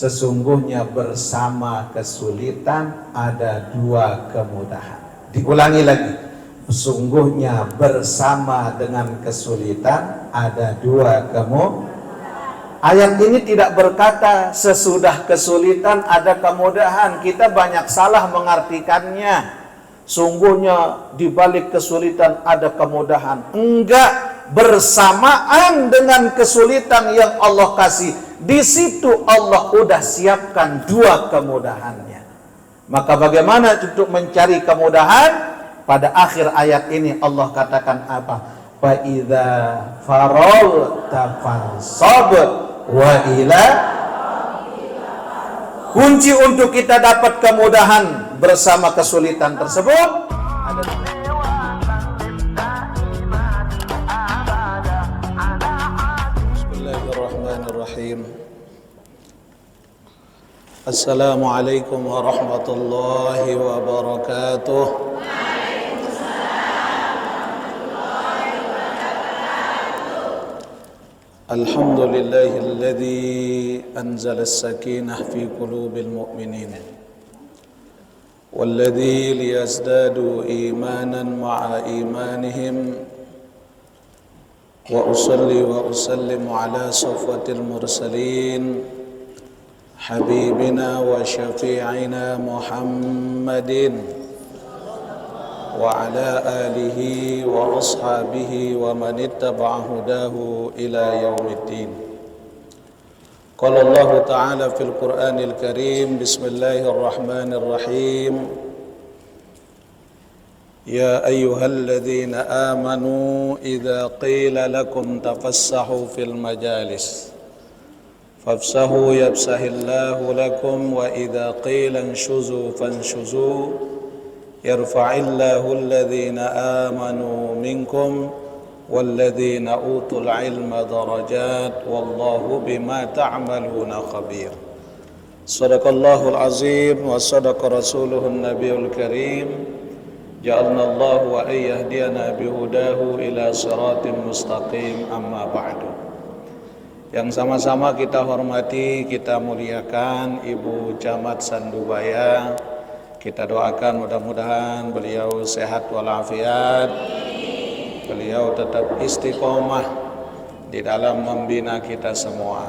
Sesungguhnya bersama kesulitan ada dua kemudahan. Diulangi lagi. Sesungguhnya bersama dengan kesulitan ada dua kemudahan. Ayat ini tidak berkata sesudah kesulitan ada kemudahan. Kita banyak salah mengartikannya. Sungguhnya di balik kesulitan ada kemudahan. Enggak. Bersamaan dengan kesulitan yang Allah kasih, di situ Allah udah siapkan dua kemudahannya. Maka bagaimana untuk mencari kemudahan? Pada akhir ayat ini Allah katakan apa? Fa idza faragta fansab wa ila. Kunci untuk kita dapat kemudahan bersama kesulitan tersebut adalah Bismillahirrahmanirrahim. Assalamualaikum warahmatullahi wabarakatuh. Alhamdulillahilladzi anzala as-sakinah fi qulubil mu'minin walladzi liyazdadu imanan ma'a imanihim wa usalli wa usallimu ala safwatil mursalin habibina wa syafi'ina Muhammadin wa ala alihi wa ashabihi wa man ittaba'a hudahu ila yaumiddin. Qala Allah Ta'ala fil Qur'anil Karim, bismillahirrahmanirrahim. Ya ayyuhalladzina amanu idza qila lakum tafassahu fil majalis fafsahu yafsahillahu lakum wa idza qila inshuzu fanshuzu yarfa'illahu alladhina amanu minkum walladhina utul ilma darajat wallahu bima ta'maluna khabir. Sadaqallahul azim wa sadaqa rasuluhun nabiyul karim. Ja'alna Allah wa ayyahdiyana bihudahu ila siratim mustaqim, amma ba'du. Yang sama-sama kita hormati, kita muliakan Ibu Camat Sandubaya. Kita doakan mudah-mudahan beliau sehat walafiat, beliau tetap istiqomah di dalam membina kita semua.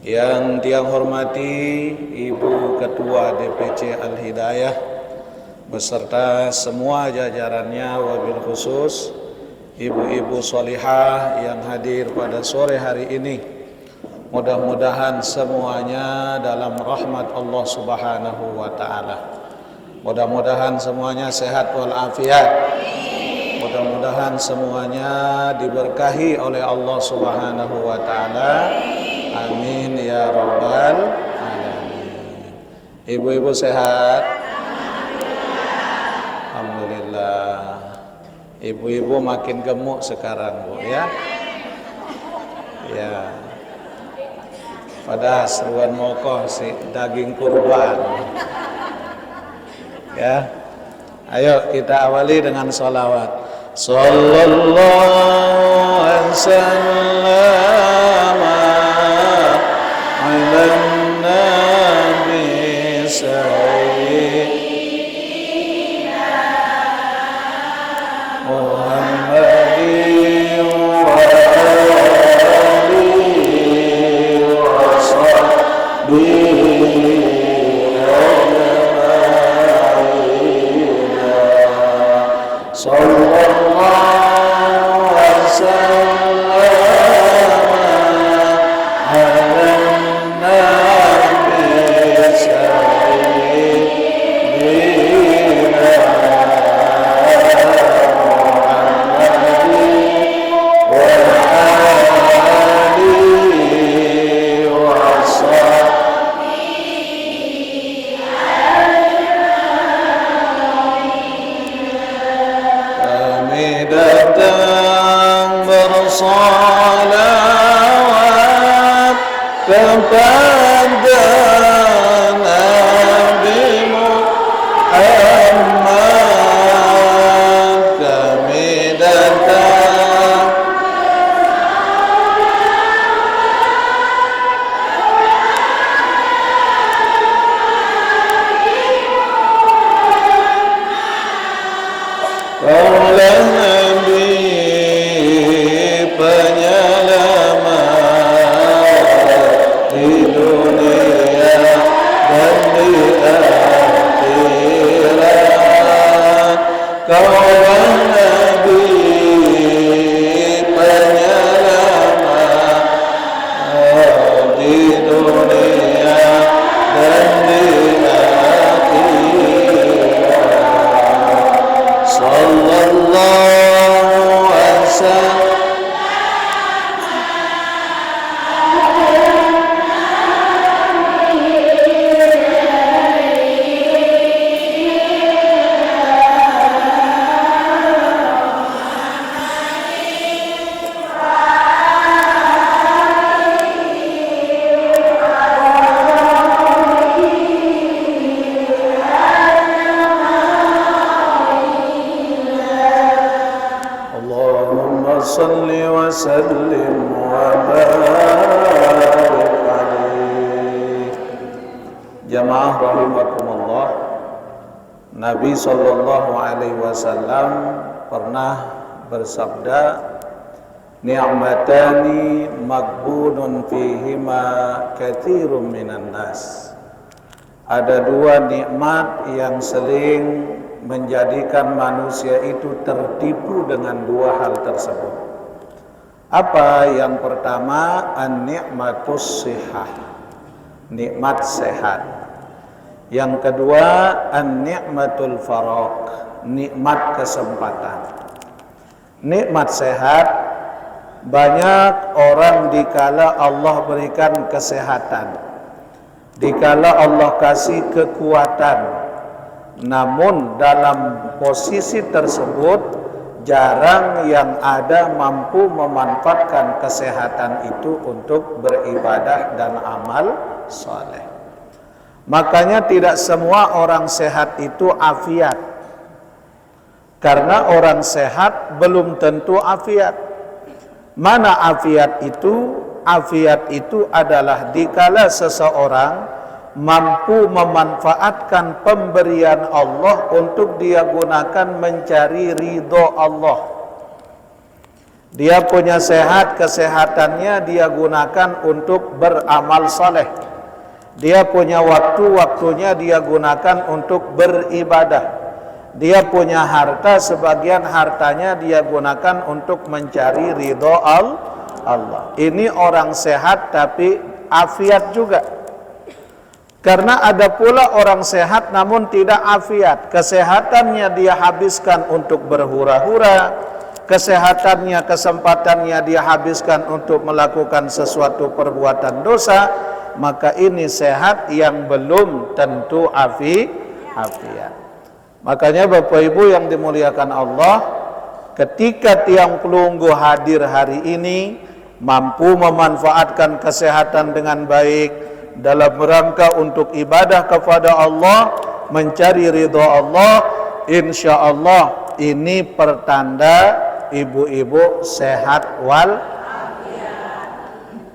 Yang dia hormati Ibu Ketua DPC Al-Hidayah beserta semua jajarannya, wabil khusus ibu-ibu sholihah yang hadir pada sore hari ini. Mudah-mudahan semuanya dalam rahmat Allah Subhanahu wa Ta'ala. Mudah-mudahan semuanya sehat walafiat. Mudah-mudahan semuanya diberkahi oleh Allah Subhanahu wa Ta'ala. Amin ya rabbal alamin. Ibu-ibu sehat? Alhamdulillah. Ibu-ibu makin gemuk sekarang, Bu, ya. Ya. Pada seruan mokoh si daging kurban. Ya. Ayo kita awali dengan sholawat. Sallallahu alaihi wasallam ala nabi sayyidina Muhammadin wa alihi wa sahbihi mulia dan di akhirat. Sallallahu alaihi wasallam. Salli wa sallim wa barik alaihi. Jamaah rahimakumullah, Nabi sallallahu alaihi wasallam pernah bersabda, ni'matani maghbunun fihima katsirun minan nas. Ada dua nikmat yang sering menjadikan manusia itu tertipu dengan dua hal tersebut. Apa? Yang pertama, an-ni'matus sihah, nikmat sehat. Yang kedua, an-ni'matul faraq, nikmat kesempatan. Nikmat sehat, banyak orang dikala Allah berikan kesehatan, dikala Allah kasih kekuatan, namun dalam posisi tersebut jarang yang ada mampu memanfaatkan kesehatan itu untuk beribadah dan amal saleh. Makanya tidak semua orang sehat itu afiat, karena orang sehat belum tentu afiat. Mana afiat itu? Afiat itu adalah dikala seseorang mampu memanfaatkan pemberian Allah untuk dia gunakan mencari ridho Allah. Dia punya sehat, kesehatannya dia gunakan untuk beramal saleh. Dia punya waktu-waktunya dia gunakan untuk beribadah. Dia punya harta, sebagian hartanya dia gunakan untuk mencari ridho Allah. Ini orang sehat tapi afiat juga. Karena ada pula orang sehat namun tidak afiat. Kesehatannya dia habiskan untuk berhura-hura, kesehatannya, kesempatannya dia habiskan untuk melakukan sesuatu perbuatan dosa, maka ini sehat yang belum tentu afiat. Makanya Bapak Ibu yang dimuliakan Allah, ketika tiang pelunggu hadir hari ini, mampu memanfaatkan kesehatan dengan baik dalam rangka untuk ibadah kepada Allah, mencari ridha Allah, insya Allah ini pertanda ibu-ibu sehat wal.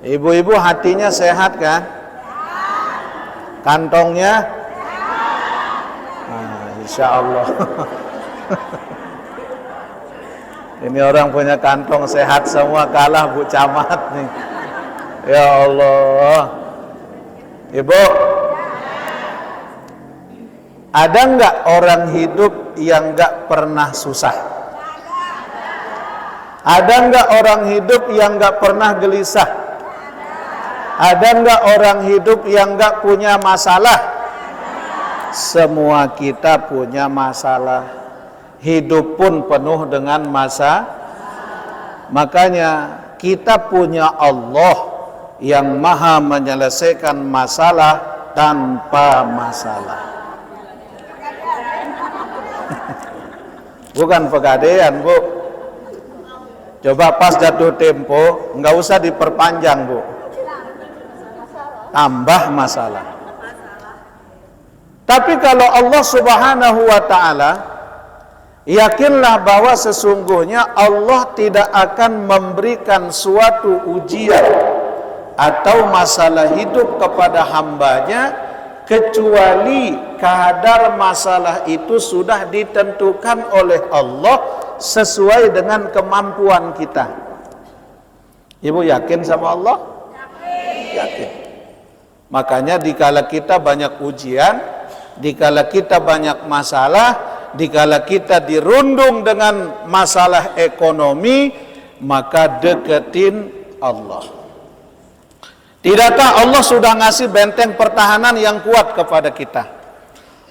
Ibu-ibu hatinya sehat kan? Kantongnya? Nah, insya Allah. Ini orang punya kantong sehat semua, kalah Bu Camat nih. Ya Allah. Ibu, ada nggak orang hidup yang nggak pernah susah? Ada nggak orang hidup yang nggak pernah gelisah? Ada nggak orang hidup yang nggak punya masalah? Semua kita punya masalah. Hidup pun penuh dengan masalah. Makanya kita punya Allah yang maha menyelesaikan masalah tanpa masalah. Bukan pegadaian, Bu. Coba pas jatuh tempo, nggak usah diperpanjang, Bu. Tambah masalah. Tapi kalau Allah Subhanahu wa ta'ala, yakinlah bahwa sesungguhnya Allah tidak akan memberikan suatu ujian atau masalah hidup kepada hambanya kecuali kadar masalah itu sudah ditentukan oleh Allah sesuai dengan kemampuan kita. Ibu yakin sama Allah? Yakin. Makanya dikala kita banyak ujian, dikala kita banyak masalah, dikala kita dirundung dengan masalah ekonomi, maka deketin Allah. Tidakkah Allah sudah ngasih benteng pertahanan yang kuat kepada kita?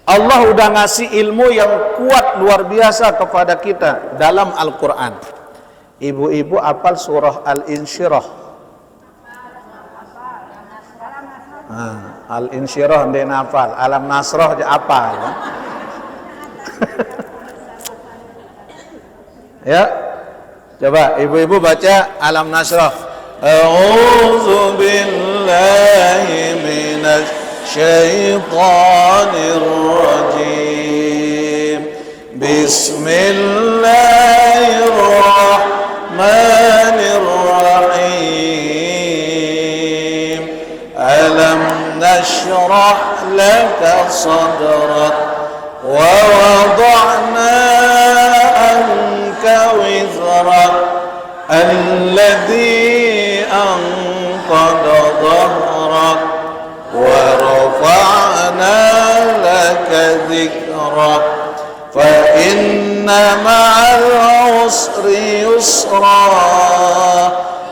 Allah sudah ngasih ilmu yang kuat luar biasa kepada kita dalam Al-Quran. Ibu-ibu apal surah Al-Insyirah? Al-Insyirah ndek nafal, Alam Nasrah aja apal ya. Ya, coba ibu-ibu baca Alam Nasrah. A'udzu billahi minasy syaitonir rajim. Bismillahirrahmanirrahim. Alam nashrah laka sadrak wa wada'na anka wizrak alladhi anqadha dhahrak wa rafa'na laka dhikrak fa inna ma'al usri yusra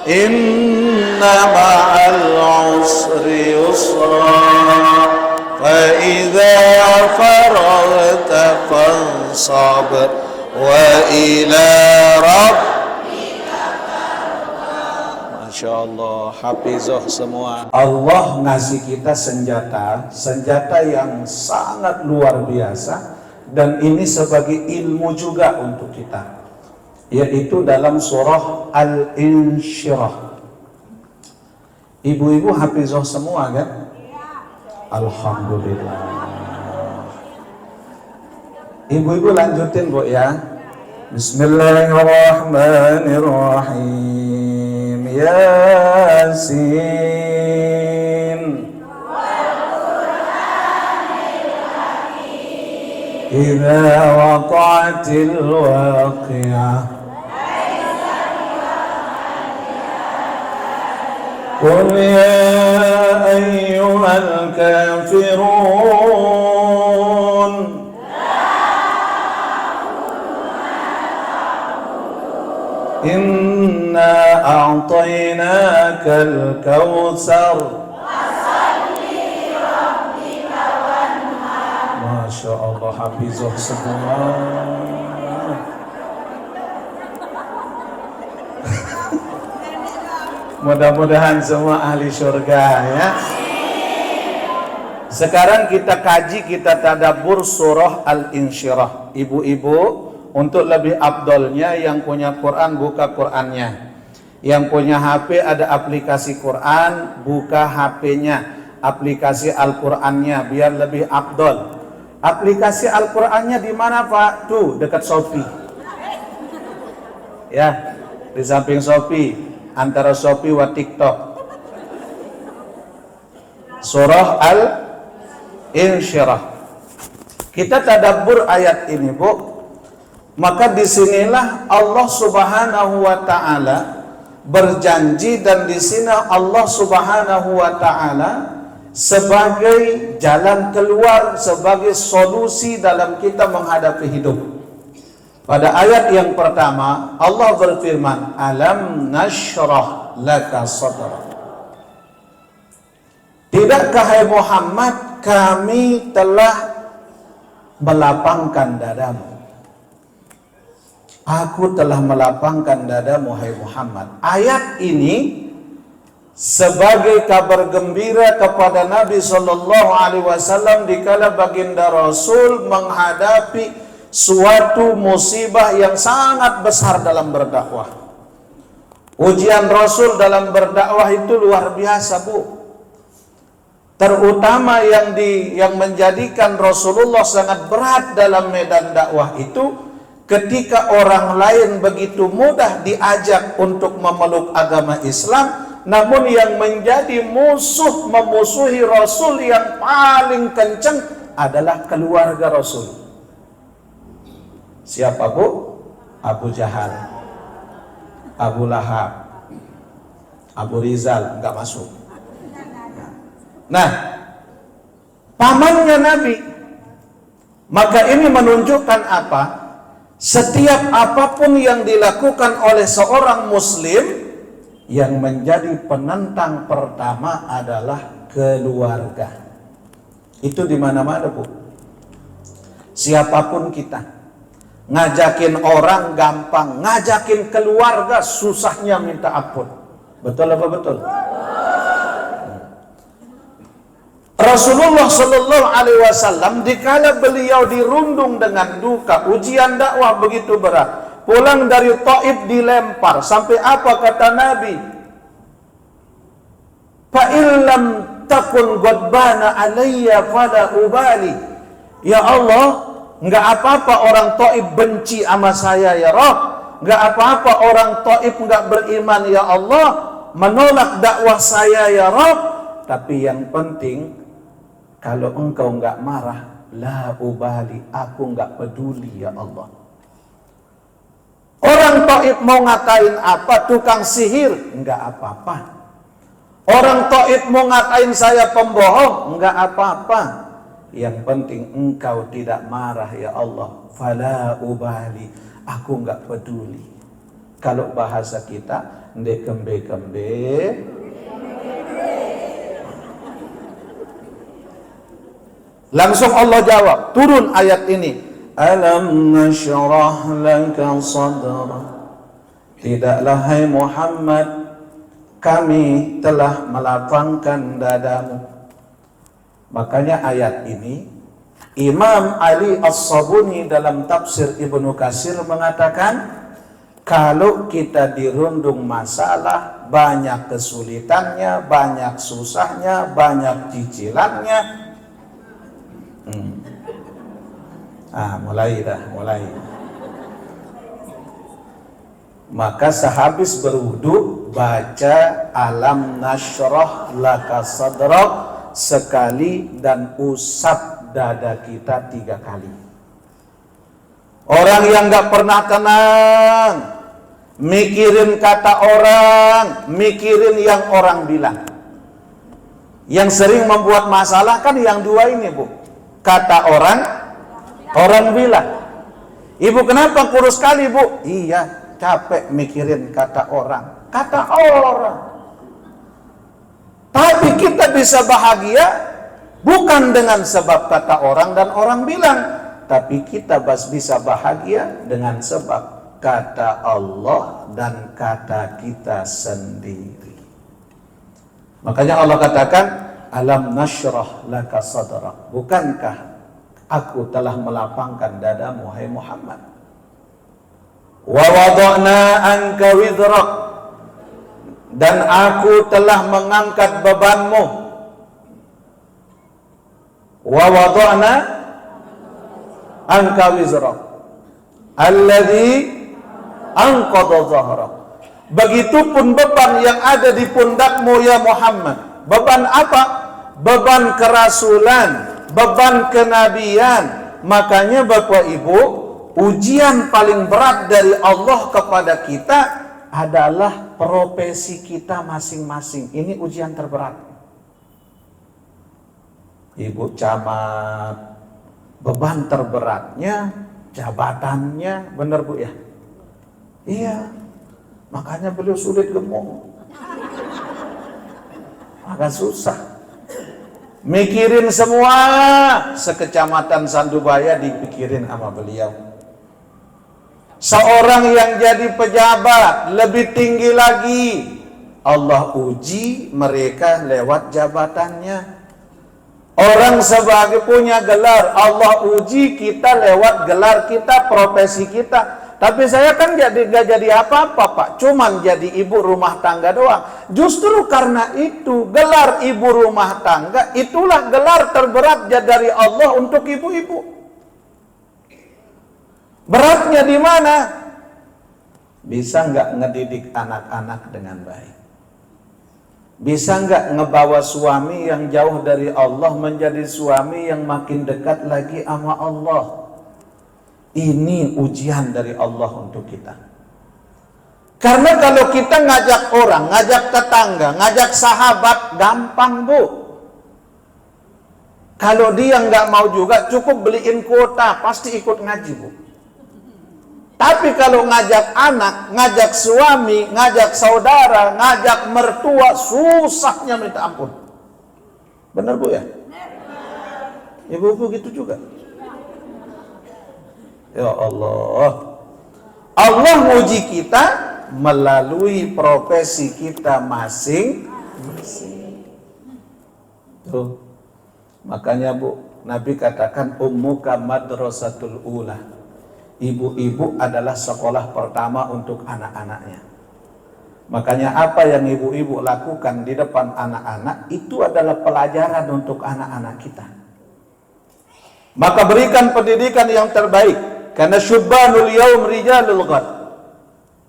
inna ma'al usri yusra fa idza faragta fansab wa ila Masya Allah, hafizah semua. Allah ngasih kita senjata yang sangat luar biasa, dan ini sebagai ilmu juga untuk kita, yaitu dalam surah Al-Insyirah. Ibu-ibu hafizah semua kan? Alhamdulillah. Ibu-ibu lanjutin Bu ya. Bismillahirrahmanirrahim. Yasin Idza waqa'atil waqi'ah Qul ya ayyuhal kafirun Inna a'tainakal kautsar Fasalli rabbika wanhar. Masya Allah, hafizah semua. Mudah-mudahan semua ahli surga ya. Sekarang kita kaji, kita tadabbur surah Al-Insyirah. Ibu-ibu, untuk lebih afdolnya yang punya Quran buka Qurannya, yang punya HP ada aplikasi Quran buka HP-nya, aplikasi Al-Qurannya biar lebih afdol. Aplikasi Al-Qurannya di mana Pak? Tuh dekat Shopee. Ya, di samping Shopee, antara Shopee wa TikTok. Surah Al-Insyirah. Kita tadabbur ayat ini Bu. Maka disinilah Allah Subhanahu wa Ta'ala berjanji, dan di sini Allah Subhanahu wa Ta'ala sebagai jalan keluar, sebagai solusi dalam kita menghadapi hidup. Pada ayat yang pertama Allah berfirman, Alam nashrah laka sadrak. Tidakkah hai Muhammad, kami telah melapangkan dadamu. Aku telah melapangkan dadamu hai Muhammad. Ayat ini sebagai kabar gembira kepada Nabi SAW dikala baginda Rasul menghadapi suatu musibah yang sangat besar dalam berdakwah. Ujian Rasul dalam berdakwah itu luar biasa Bu. Terutama yang menjadikan Rasulullah sangat berat dalam medan dakwah itu ketika orang lain begitu mudah diajak untuk memeluk agama Islam, namun yang menjadi memusuhi Rasul yang paling kencang adalah keluarga Rasul. Siapa Bu? Abu Jahal, Abu Lahab, Abu Rizal enggak masuk. Nah, pamannya Nabi. Maka ini menunjukkan apa? Setiap apapun yang dilakukan oleh seorang muslim, Yang menjadi penentang pertama adalah keluarga. Itu di mana-mana, Bu. Siapapun kita, ngajakin orang gampang, ngajakin keluarga susahnya minta ampun. Betul apa betul? Rasulullah Shallallahu Alaihi Wasallam dikala beliau dirundung dengan duka, ujian dakwah begitu berat, pulang dari Taif dilempar, sampai apa kata Nabi? Fa illam takun ghadbana alayya fala ubali. Ya Allah, enggak apa-apa orang Taif benci sama saya ya Rabb, enggak apa-apa orang Taif enggak beriman ya Allah, menolak dakwah saya ya Rabb, tapi yang penting kalau engkau enggak marah, la ubali, aku enggak peduli ya Allah. Orang Taif mau ngatain apa, tukang sihir, enggak apa-apa. Orang Taif mau ngatain saya pembohong, enggak apa-apa. Yang penting engkau tidak marah ya Allah. Fala ubali, aku enggak peduli. Kalau bahasa kita, ndek kembe-kembe, langsung Allah jawab, turun ayat ini. Alam nashrah laka sadrak. Tidaklah hai Muhammad, kami telah melapangkan dadamu. Makanya ayat ini Imam Ali As-Sabuni dalam tafsir Ibnu Katsir mengatakan, kalau kita dirundung masalah, banyak kesulitannya, banyak susahnya, banyak cicilannya, mulai. Maka sehabis berwudu baca alam nashrah laka sadrak sekali dan usap dada kita 3 kali. Orang yang gak pernah tenang, mikirin kata orang, mikirin yang orang bilang. Yang sering membuat masalah kan yang dua ini, Bu. Kata orang, orang bilang. Ibu kenapa kurus sekali, Bu? Iya, capek mikirin kata orang. Kata orang. Tapi kita bisa bahagia bukan dengan sebab kata orang dan orang bilang, tapi kita bisa bahagia dengan sebab kata Allah dan kata kita sendiri. Makanya Allah katakan, alam nashrah laka sadrak. Bukankah aku telah melapangkan dadamu, hai Muhammad? Wa wada'na anka wizrak. Dan aku telah mengangkat bebanmu. Wa wada'na anka wizrak alladhi anqadha dhahrak. Begitupun beban yang ada di pundakmu ya Muhammad. Beban apa? Beban kerasulan, beban kenabian. Makanya Bapak Ibu, ujian paling berat dari Allah kepada kita adalah profesi kita masing-masing. Ini ujian terberat. Ibu camat, beban terberatnya jabatannya, benar Bu ya? Iya. Makanya beliau sulit gemuk. Agak susah. Mikirin semua sekecamatan Sandubaya dipikirin sama beliau. Seorang yang jadi pejabat lebih tinggi lagi, Allah uji mereka lewat jabatannya. Orang sebagai punya gelar, Allah uji kita lewat gelar kita, profesi kita. Tapi saya kan gak jadi apa-apa, Pak. Cuman jadi ibu rumah tangga doang. Justru karena itu, gelar ibu rumah tangga, itulah gelar terberat dari Allah untuk ibu-ibu. Beratnya di mana? Bisa nggak ngedidik anak-anak dengan baik? Bisa nggak ngebawa suami yang jauh dari Allah menjadi suami yang makin dekat lagi sama Allah? Ini ujian dari Allah untuk kita. Karena kalau kita ngajak orang, ngajak tetangga, ngajak sahabat, gampang Bu. Kalau dia nggak mau juga, cukup beliin kuota, pasti ikut ngaji Bu. Tapi kalau ngajak anak, ngajak suami, ngajak saudara, ngajak mertua, susahnya minta ampun. Benar Bu ya? Ibu-ibu gitu juga. Ya Allah. Allah muji kita melalui profesi kita masing-masing. Tuh. Makanya Bu, Nabi katakan ummuka madrasatul ula. Ibu-ibu adalah sekolah pertama untuk anak-anaknya. Makanya apa yang ibu-ibu lakukan di depan anak-anak itu adalah pelajaran untuk anak-anak kita. Maka berikan pendidikan yang terbaik, karena syubbanul yaum rijalul ghad.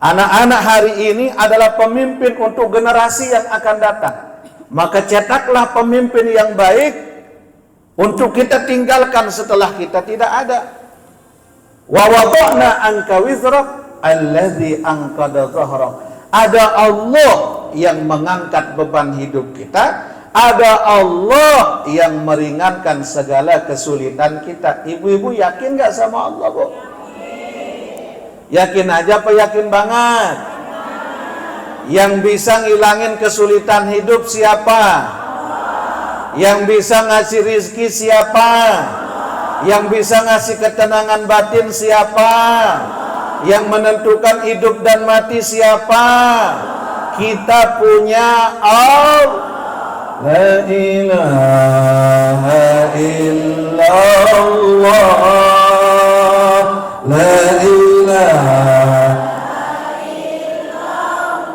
Anak-anak hari ini adalah pemimpin untuk generasi yang akan datang. Maka cetaklah pemimpin yang baik untuk kita tinggalkan setelah kita tidak ada. Wa wada'na anka wizrak alladzi anqadha dhahrak. Ada Allah yang mengangkat beban hidup kita, ada Allah yang meringankan segala kesulitan kita. Ibu-ibu yakin gak sama Allah, Bu? Yakin aja apa yakin banget? Yang bisa ngilangin kesulitan hidup siapa? Yang bisa ngasih rizki siapa? Yang bisa ngasih ketenangan batin siapa? Yang menentukan hidup dan mati siapa? Kita punya Allah. La ilaha illallah. La ilaha illallah.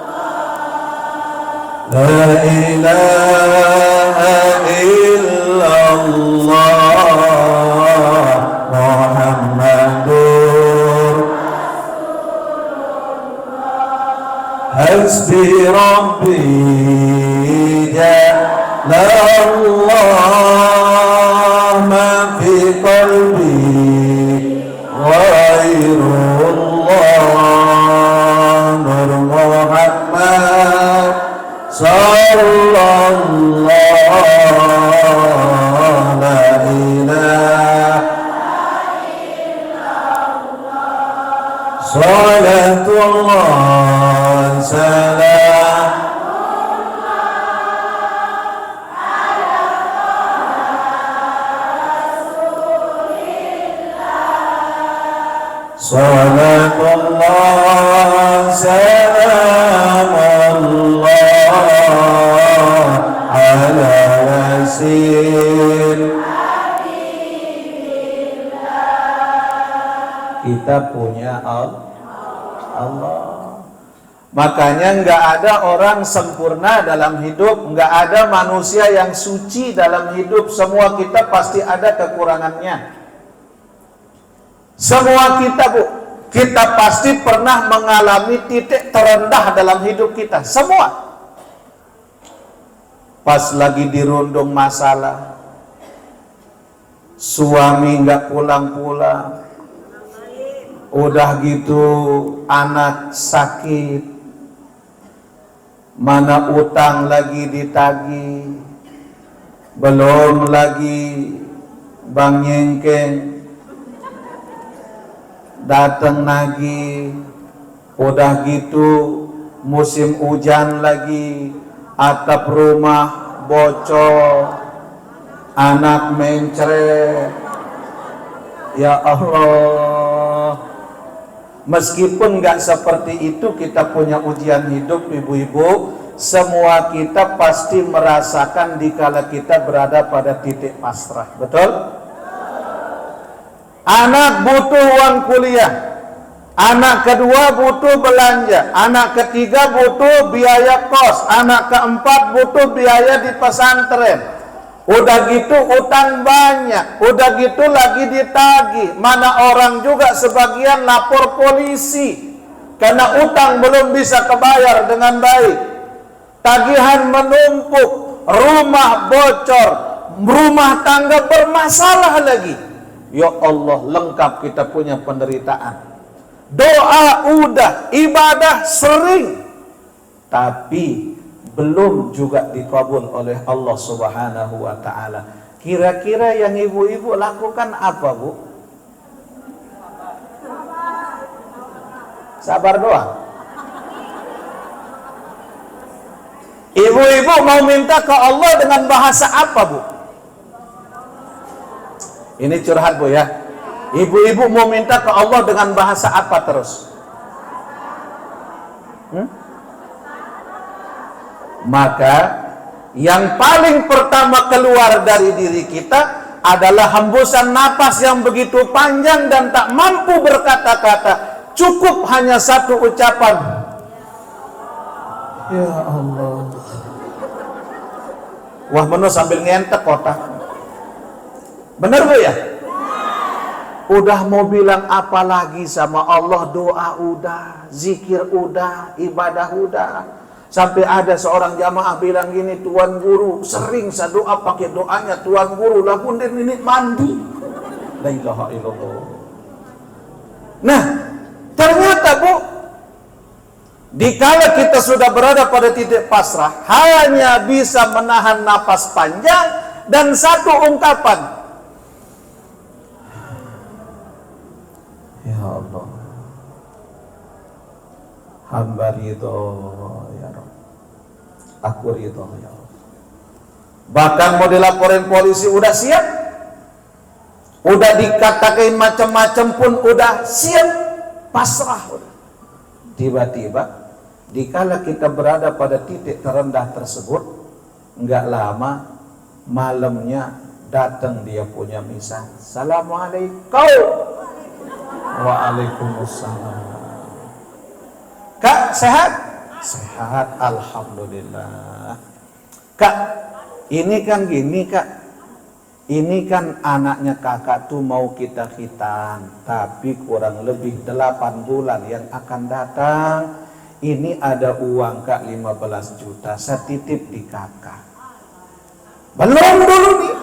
La ilaha illallah. Hasbi Rabbi Jalla Allah ma fi qalbi ghairullah Nur Muhammad sallallahu la ilaha illallah salatullah salam salatullah salamullah ala yasin. Kita punya Allah. Makanya nggak ada orang sempurna dalam hidup, nggak ada manusia yang suci dalam hidup. Semua kita pasti ada kekurangannya. Semua kita, Bu, kita pasti pernah mengalami titik terendah dalam hidup kita. Semua. Pas lagi dirundung masalah, suami nggak pulang-pulang, udah gitu anak sakit, mana utang lagi ditagih, belum lagi Bang Nyengkeng datang lagi, udah gitu musim hujan lagi, atap rumah bocor, anak mencret. Ya Allah, meskipun nggak seperti itu kita punya ujian hidup, ibu-ibu. Semua kita pasti merasakan dikala kita berada pada titik pasrah. Betul? Anak butuh uang kuliah, anak kedua butuh belanja, anak ketiga butuh biaya kos, anak keempat butuh biaya di pesantren. Udah gitu utang banyak, udah gitu lagi ditagih. Mana orang juga sebagian lapor polisi karena utang belum bisa kebayar dengan baik. Tagihan menumpuk, rumah bocor, rumah tangga bermasalah lagi. Ya Allah, lengkap kita punya penderitaan. Doa udah, ibadah sering, tapi belum juga dikabul oleh Allah Subhanahu wa ta'ala. Kira-kira yang ibu-ibu lakukan apa, Bu? Sabar doang. Ibu-ibu mau minta ke Allah dengan bahasa apa, Bu? Ini curhat, Bu, ya. Ibu-ibu mau minta ke Allah dengan bahasa apa terus? Maka yang paling pertama keluar dari diri kita adalah hembusan napas yang begitu panjang dan tak mampu berkata-kata. Cukup hanya satu ucapan. Ya Allah. Wah, menu sambil ngentek kotak. Bener, Bu, ya? Udah mau bilang apa lagi sama Allah? Doa udah, zikir udah, ibadah udah. Sampai ada seorang jamaah bilang gini, Tuan Guru, sering saya doa pakai doanya Tuan Guru, lah punden ini mandi. La ilaha illallah. Nah, ternyata, Bu, dikala kita sudah berada pada titik pasrah, hanya bisa menahan napas panjang dan satu ungkapan. Ya Allah, hamba ridho ya Rabb, aku ridho ya Rabb. Bahkan mau dilaporin polisi udah siap, udah dikatakan macam-macam pun udah siap, pasrah udah. Tiba-tiba dikala kita berada pada titik terendah tersebut, enggak lama malamnya datang dia punya misal. Assalamualaikum. Waalaikumsalam. Kak, sehat? Sehat, alhamdulillah. Kak, ini kan gini, Kak. Ini kan anaknya kakak tuh mau kita khitan, tapi kurang lebih 8 bulan yang akan datang. Ini ada uang, Kak, 15 juta. Saya titip di kakak. Belum dulu nih.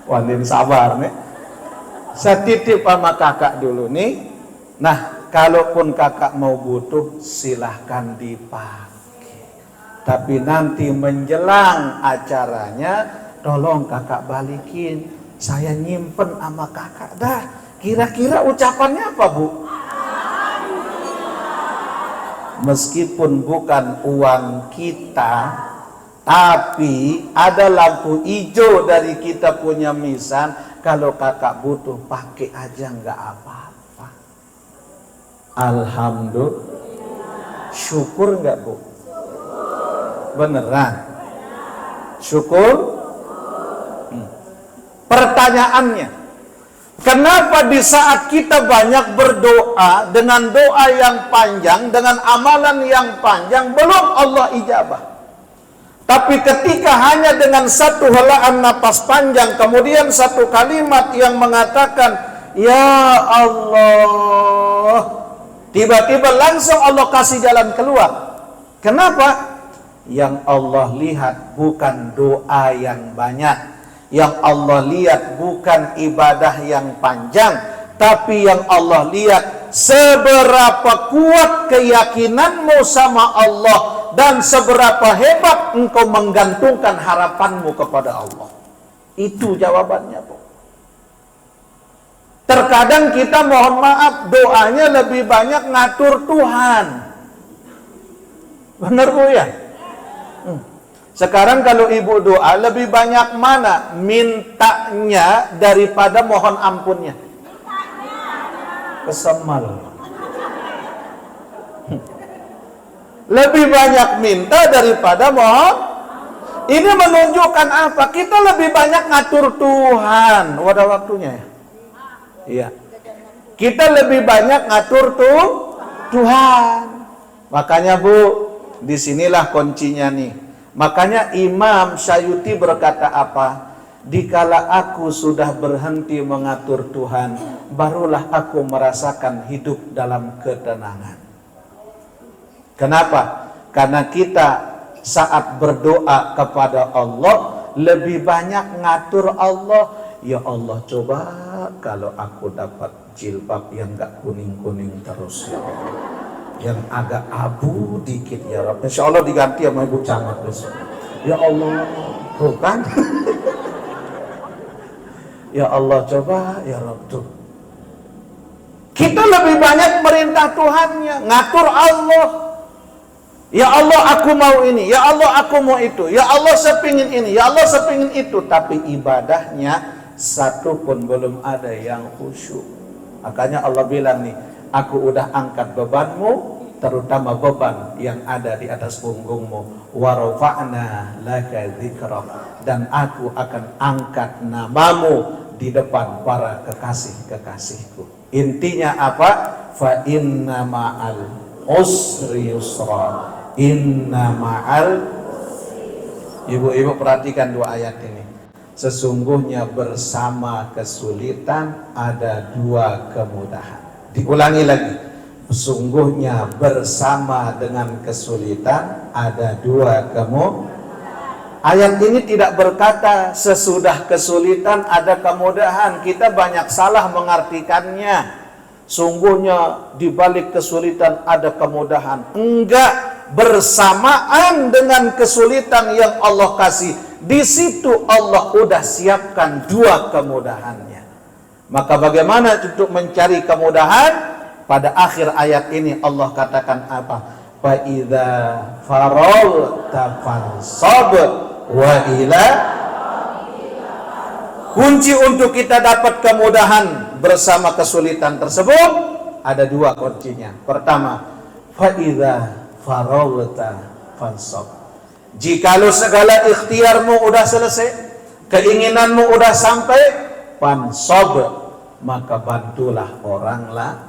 Wandin sabar nih. Saya titip sama kakak dulu nih. Nah, kalaupun kakak mau butuh, silahkan dipakai. Tapi nanti menjelang acaranya, tolong kakak balikin. Saya nyimpen sama kakak. Dah, kira-kira ucapannya apa, Bu? Meskipun bukan uang kita, tapi ada lampu hijau dari kita punya misan. Kalau kakak butuh, pakai aja, nggak apa-apa. Alhamdulillah. Syukur nggak, Bu? Beneran? Syukur? Pertanyaannya, kenapa di saat kita banyak berdoa dengan doa yang panjang, dengan amalan yang panjang, belum Allah ijabah? Tapi ketika hanya dengan satu helaan napas panjang, kemudian satu kalimat yang mengatakan, Ya Allah, tiba-tiba langsung Allah kasih jalan keluar. Kenapa? Yang Allah lihat bukan doa yang banyak, yang Allah lihat bukan ibadah yang panjang, tapi yang Allah lihat seberapa kuat keyakinanmu sama Allah dan seberapa hebat engkau menggantungkan harapanmu kepada Allah. Itu jawabannya, Bu. Terkadang kita mohon maaf, doanya lebih banyak ngatur Tuhan. Benar, Bu, ya? Sekarang kalau ibu doa, lebih banyak mana mintanya daripada mohon ampunnya? Kesemal. Lebih banyak minta daripada mohon. Ini menunjukkan apa? Kita lebih banyak ngatur Tuhan. Wadah waktunya ya? Iya. Kita lebih banyak ngatur Tuhan. Makanya, Bu, disinilah kuncinya nih. Makanya Imam Syayuti berkata apa? Dikala aku sudah berhenti mengatur Tuhan, barulah aku merasakan hidup dalam ketenangan. Kenapa? Karena kita saat berdoa kepada Allah lebih banyak ngatur Allah. Ya Allah, coba kalau aku dapat jilbab yang gak kuning-kuning terus, ya Allah, yang agak abu dikit, ya Rabb. Insya Allah diganti sama Ibu Camat besok. Ya Allah, bukan? Ya Allah, coba ya Rabb tuh. Kita lebih banyak merintah Tuhannya, ngatur Allah. Ya Allah aku mau ini, ya Allah aku mau itu, ya Allah sepingin ini, ya Allah sepingin itu. Tapi ibadahnya satu pun belum ada yang khusyuk. Makanya Allah bilang nih, aku udah angkat bebanmu, terutama beban yang ada di atas punggungmu. Wa rafa'na laka dzikrak, dan aku akan angkat namamu di depan para kekasih-kekasihku. Intinya apa? Fa inna ma'al usri yusra. Inna ma'al, ibu-ibu perhatikan dua ayat ini. Sesungguhnya bersama kesulitan ada dua kemudahan. Diulangi lagi. Sesungguhnya bersama dengan kesulitan ada dua kemudahan. Ayat ini tidak berkata sesudah kesulitan ada kemudahan. Kita banyak salah mengartikannya. Sungguhnya di balik kesulitan ada kemudahan. Enggak, bersamaan dengan kesulitan yang Allah kasih, di situ Allah udah siapkan dua kemudahannya. Maka bagaimana untuk mencari kemudahan? Pada akhir ayat ini Allah katakan apa? Fa idza faragta fansab wa ila. Kunci untuk kita dapat kemudahan bersama kesulitan tersebut ada dua kuncinya. Pertama, fa idza faragta fansab. Jikalau segala ikhtiarmu udah selesai, keinginanmu udah sampai, fansab, maka bantulah orang lain.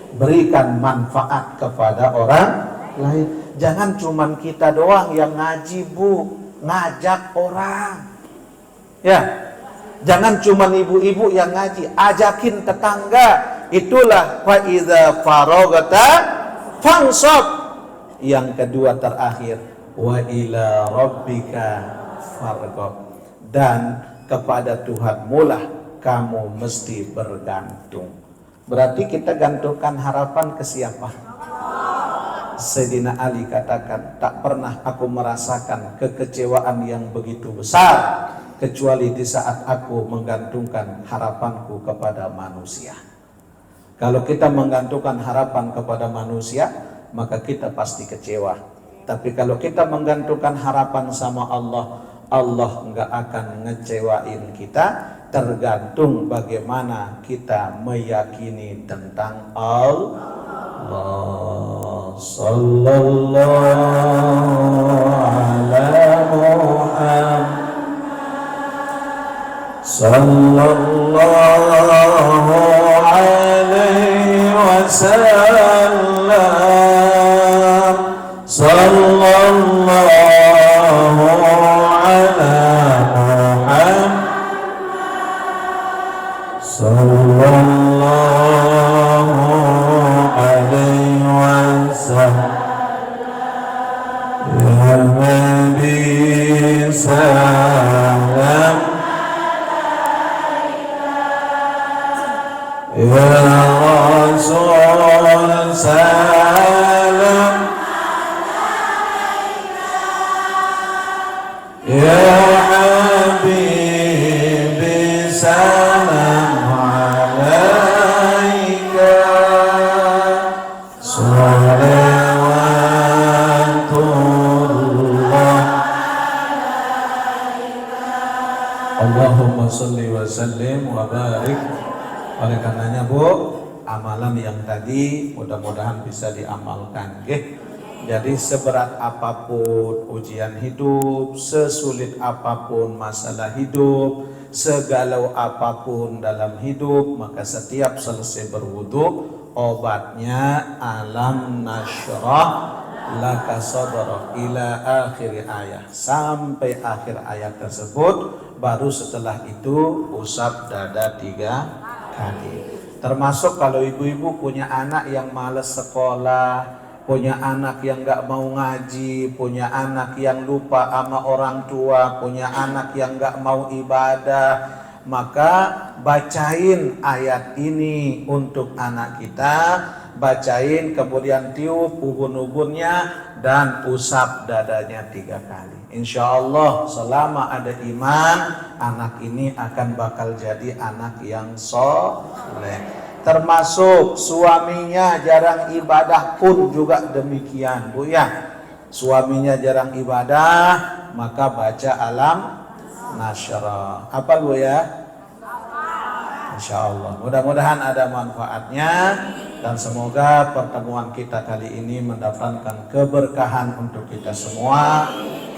Berikan manfaat kepada orang lain. Jangan cuman kita doang yang ngaji, Bu, ngajak orang. Ya. Jangan cuma ibu-ibu yang ngaji, ajakin tetangga. Itulah fa idza faragta fansab. Yang kedua terakhir, wa ila rabbika farghab, dan kepada Tuhanmu lah kamu mesti bergantung. Berarti kita gantungkan harapan ke siapa? Sayyidina Ali katakan, tak pernah aku merasakan kekecewaan yang begitu besar kecuali di saat aku menggantungkan harapanku kepada manusia. Kalau kita menggantungkan harapan kepada manusia, maka kita pasti kecewa. Tapi kalau kita menggantungkan harapan sama Allah, Allah enggak akan ngecewain kita. Tergantung bagaimana kita meyakini tentang Allah. Sallallahu ala Muhammad, sallallahu alaihi wasallam, sallallahu ala Muhammad, sallallahu alaihi wasallam. Ya Nabi salam, ya Rasul salam, ya Habibi salam alaika, salawatullah. Allahumma salli wa sallim wa barik. Oleh karenanya Bu, amalan yang tadi mudah-mudahan bisa diamalkan, nggih. Jadi seberat apapun ujian hidup, sesulit apapun masalah hidup, segalau apapun dalam hidup, maka setiap selesai berwudu, obatnya alam nasyrah laka sadrak ila akhir ayat, sampai akhir ayat tersebut. Baru setelah itu usap dada 3 kali. Termasuk kalau ibu-ibu punya anak yang malas sekolah, punya anak yang gak mau ngaji, punya anak yang lupa sama orang tua, punya anak yang gak mau ibadah, maka bacain ayat ini untuk anak kita, bacain, kemudian tiup ubun-ubunnya dan usap dadanya 3 kali. Insya Allah selama ada iman, anak ini akan bakal jadi anak yang soleh. termasuk suaminya jarang ibadah pun juga demikian, Bu ya. Suaminya jarang ibadah, maka baca alam nasyra. Apa Bu ya? Insya Allah. Mudah-mudahan ada manfaatnya dan semoga pertemuan kita kali ini mendapatkan keberkahan untuk kita semua.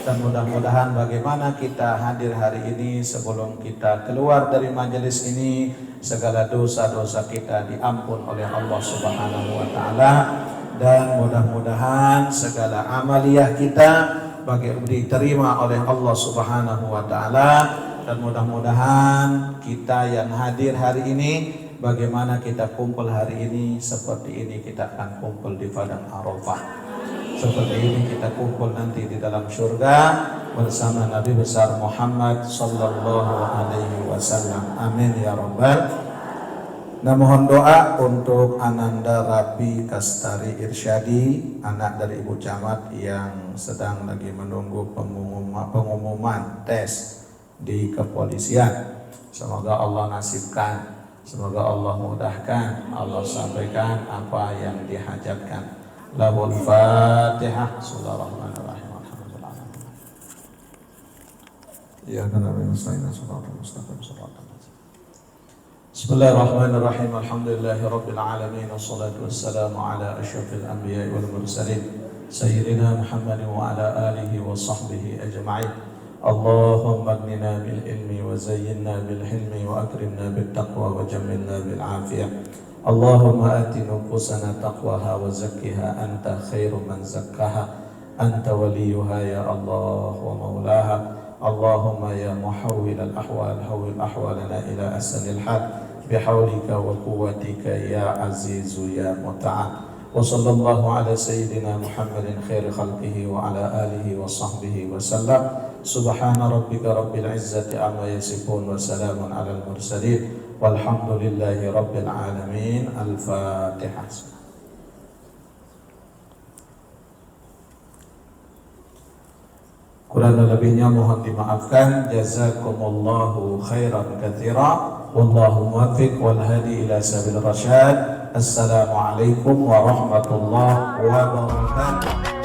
Dan mudah-mudahan bagaimana kita hadir hari ini sebelum kita keluar dari majelis ini, segala dosa-dosa kita diampun oleh Allah Subhanahu wa taala, dan mudah-mudahan segala amaliyah kita diterima oleh Allah Subhanahu wa taala, dan mudah-mudahan kita yang hadir hari ini, bagaimana kita kumpul hari ini, seperti ini kita akan kumpul di padang Arafah. Seperti ini kita kumpul nanti di dalam surga bersama Nabi besar Muhammad sallallahu alaihi wasallam. Amin ya rabbal. Nah, mohon doa untuk Ananda Rapi Kastari Irsyadi, anak dari Ibu Camat yang sedang lagi menunggu pengumuman tes di kepolisian. Semoga Allah nasibkan, semoga Allah mudahkan, Allah sampaikan apa yang dihajatkan. Lahul Fatihah. Bismillahirrahmanirrahim. Alhamdulillah. Ya kana min sayna salatul mustaqim salatul. Bismillahirrahmanirrahim. Alhamdulillahi rabbil alamin wassalatu wassalamu ala asyrafil anbiya'i wal mursalin sayyidina Muhammadin wa ala alihi wa sahbihi ajma'in. Allahumma aghnina bil ilmi wa zayyinna bil hilmi wa akrimna bit taqwa wa jammilna bil afiyah. Allahumma ati nufusana taqwaha wa zakkiha anta khairu man zakkaha anta waliyuha ya Allah wa maulaha. Allahumma ya muhawwil al-ahwal hawwil ahwalana ila ahsanil hal bihawlika wa quwwatika ya azizu ya muta'al. Wa sallallahu ala sayyidina Muhammadin khairi khalqihi wa ala alihi wa sahbihi wa sallam. Subhana rabbika rabbil izzati amma yasifun wa salamun alal mursalin walhamdulillahi rabbil alamin. Al-Fatihah. Kurang lebihnya mohon dimaafkan. Jazakumullahu khairan katsira. Wallahu muwaffiq wal hadi ila sabil rasyad. Assalamualaikum warahmatullahi wabarakatuh.